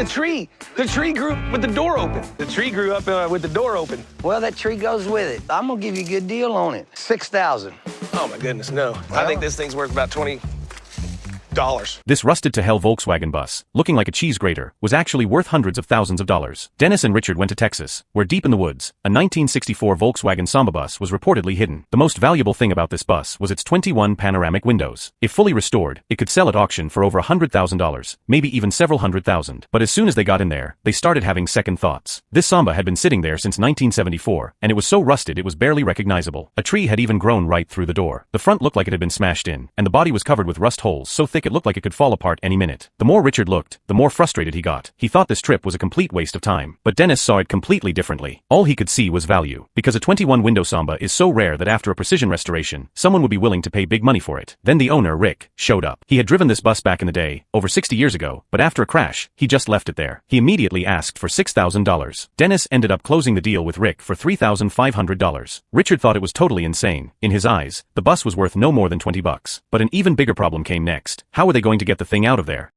the tree. The tree grew with the door open. The tree grew up with the door open. Well, that tree goes with it. I'm gonna give you a good deal on it. $6,000. Oh my goodness, no. I think this thing's worth about $20. This rusted-to-hell Volkswagen bus, looking like a cheese grater, was actually worth hundreds of thousands of dollars. Dennis and Richard went to Texas, where deep in the woods, a 1964 Volkswagen Samba bus was reportedly hidden. The most valuable thing about this bus was its 21 panoramic windows. If fully restored, it could sell at auction for over $100,000, maybe even several hundred thousand. But as soon as they got in there, they started having second thoughts. This Samba had been sitting there since 1974, and it was so rusted it was barely recognizable. A tree had even grown right through the door. The front looked like it had been smashed in, and the body was covered with rust holes so thick it looked like it could fall apart any minute. The more Richard looked, the more frustrated he got. He thought this trip was a complete waste of time. But Dennis saw it completely differently. All he could see was value. Because a 21-window Samba is so rare that after a precision restoration, someone would be willing to pay big money for it. Then the owner, Rick, showed up. He had driven this bus back in the day, over 60 years ago, but after a crash, he just left it there. He immediately asked for $6,000. Dennis ended up closing the deal with Rick for $3,500. Richard thought it was totally insane. In his eyes, the bus was worth no more than $20. But an even bigger problem came next. How were they going to get the thing out of there?